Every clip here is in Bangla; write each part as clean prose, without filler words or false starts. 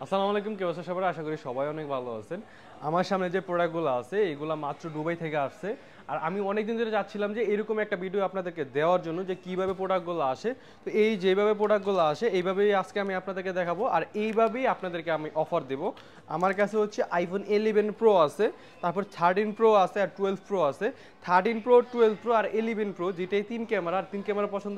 আসসালামু আলাইকুম, কি অবস্থা সবার? আশা করি সবাই অনেক ভালো আছেন। আমার সামনে যে প্রোডাক্টগুলো আছে এগুলো মাত্র দুবাই থেকে আসছে। আর আমি অনেকদিন ধরে চাচ্ছিলাম যে এরকম একটা ভিডিও আপনাদেরকে দেওয়ার জন্য যে কিভাবে প্রোডাক্টগুলো আসে। তো এই যেভাবে প্রোডাক্টগুলো আসে এইভাবেই আজকে আমি আপনাদেরকে দেখাবো, আর এইভাবেই আপনাদেরকে আমি অফার দেবো। আমার কাছে হচ্ছে আইফোন 11 প্রো আছে, তারপর 13 প্রো আছে, আর 12 প্রো আছে। 13 প্রো, 12 প্রো আর 11 প্রো যেটাই তিন ক্যামেরা, আর তিন ক্যামেরা পছন্দ,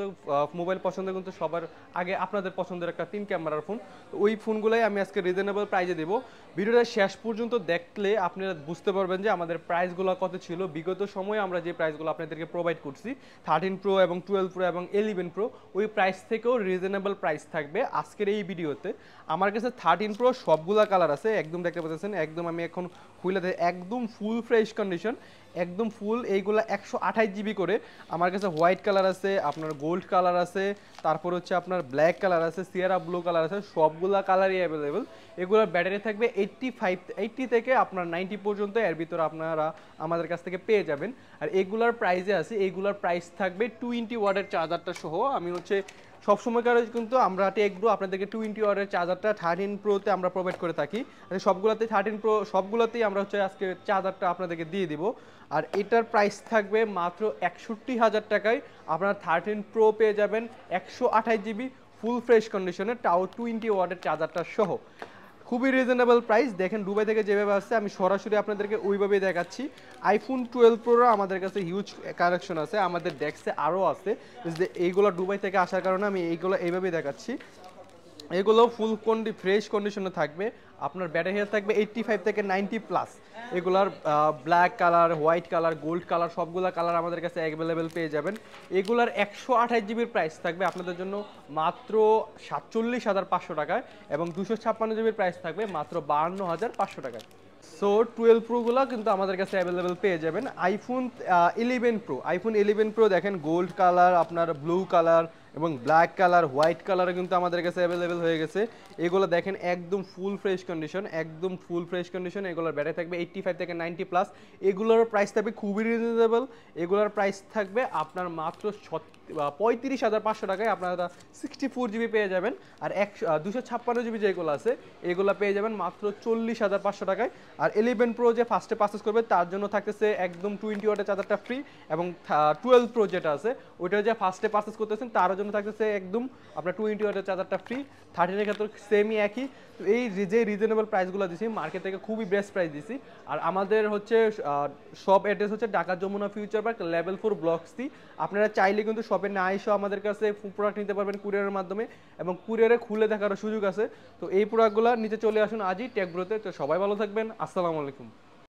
মোবাইল পছন্দ কিন্তু সবার আগে আপনাদের পছন্দের একটা তিন ক্যামেরার ফোন। তো ওই ফোনগুলোই আমি আজকে রিজনেবল প্রাইসে দেবো। ভিডিওটা শেষ পর্যন্ত দেখলে আপনারা বুঝতে পারবেন যে আমাদের প্রাইসগুলো কত ছিল। বিগত সময়ে আমরা যে প্রাইসগুলো আপনাদেরকে প্রোভাইড করছি 13 প্রো এবং 12 প্রো এবং 11 প্রো, ওই প্রাইস থেকেও রিজনেবল প্রাইস থাকবে আজকের এই ভিডিওতে। আমার কাছে 13 প্রো সবগুলা কালার আছে, একদম দেখতে পাচ্ছেন, একদম আমি এখন খুলে একদম ফুল ফ্রেশ কন্ডিশন, একদম ফুল। এইগুলা 128 জিবি করে। আমার কাছে হোয়াইট কালার আছে, আপনার গোল্ড কালার আছে, তারপর হচ্ছে আপনার ব্ল্যাক কালার আছে, সিয়ারা ব্লু কালার আছে, সবগুলা কালারই অ্যাভেলেবেল। এগুলোর ব্যাটারি থাকবে 80 থেকে আপনার 90 পর্যন্ত, এর ভিতরে আপনারা আমাদের কাছ থেকে পেয়ে যাবেন। আর এগুলার প্রাইসে আছে, এইগুলার প্রাইস থাকবে 20 ওয়াটের চার্জারটা সহ। আমি হচ্ছে সবসময়কার কিন্তু আমরা টেকব্রো আপনাদেরকে 20 ওয়াটের চার্জারটা 13 প্রোতে আমরা প্রোভাইড করে থাকি। সবগুলোতেই 13 প্রো সবগুলোতেই আমরা হচ্ছে আজকে চার্জারটা আপনাদেরকে দিয়ে দিব। আর এটার প্রাইস থাকবে মাত্র 61,000 টাকায়। আপনারা 13 প্রো পেয়ে যাবেন 128 জিবি ফুল ফ্রেশ কন্ডিশনে, তাও 20 ওয়াটের চার্জারটা সহ। খুবই রিজনেবল প্রাইস। দেখেন দুবাই থেকে যেভাবে আসছে আমি সরাসরি আপনাদেরকে ওইভাবেই দেখাচ্ছি। আইফোন 12 প্রোর আমাদের কাছে হিউজ কালেকশন আছে, আমাদের ডেস্কে আরও আছে। যে এইগুলো দুবাই থেকে আসার কারণে আমি এইগুলো এইভাবেই দেখাচ্ছি। এগুলো ফুল ফ্রেশ কন্ডিশনে থাকবে। আপনার ব্যাটারি হেলথ থাকবে 85 থেকে 90 প্লাস। এগুলার black colour, white colour, gold colour সবগুলা কালার আমাদের কাছে অ্যাভেলেবেল পেয়ে যাবেন। এগুলার 128 জিবির প্রাইস থাকবে আপনাদের জন্য মাত্র 47,500 টাকায়, এবং 256 জিবির প্রাইস থাকবে মাত্র 52,500 টাকায়। সো 12 প্রোগুলো কিন্তু আমাদের কাছে অ্যাভেলেবেল পেয়ে যাবেন। আইফোন 11 প্রো দেখেন গোল্ড কালার, আপনার ব্লু কালার এবং ব্ল্যাক কালার, হোয়াইট কালারও কিন্তু আমাদের কাছে অ্যাভেলেবেল হয়ে গেছে। এগুলো দেখেন একদম ফুল ফ্রেশ কন্ডিশন, একদম ফুল ফ্রেশ কন্ডিশন। এগুলোর ব্যাটারি থাকবে 85 থেকে 90 প্লাস। এগুলোর প্রাইস থাকবে খুবই রিজনেবল। এগুলোর প্রাইস থাকবে আপনার মাত্র 35,500 টাকায়। আপনারা 64 জিবি পেয়ে যাবেন। আর 256 জিবি যেগুলো আছে এগুলো পেয়ে যাবেন মাত্র 40,500 টাকায়। আর 11 প্রো যে ফার্স্টে পারচেস করবে তার জন্য থাকতেছে একদম 20 ওয়াটের চার্জারটা ফ্রি, এবং 12 প্রো যেটা আছে ওইটা যে ফার্স্টে পারচেস করতেছেন তার জন্য থাকতেছে একদম আপনার 20 ওয়াটের চার্জারটা ফ্রি। 13 এর ক্ষেত্রে সেমই একই। তো এই যে রিজনেবল প্রাইসগুলো দিছি মার্কেট থেকে খুবই বেস্ট প্রাইস দিছি। আর আমাদের হচ্ছে শপ অ্যাড্রেস হচ্ছে Dhaka Jamuna future park level 4 block C. আপনারা চাইলে কিন্তু শপে না এসেও আমাদের কাছে প্রোডাক্ট নিতে পারবেন কুরিয়ারের মাধ্যমে, এবং কুরিয়ারে খুলে দেখারও সুযোগ আছে। তো এই প্রোডাক্টগুলো নিতে চলে আসুন আজই টেকব্রোতে। তো সবাই ভালো থাকবেন, আসসালামু আলাইকুম।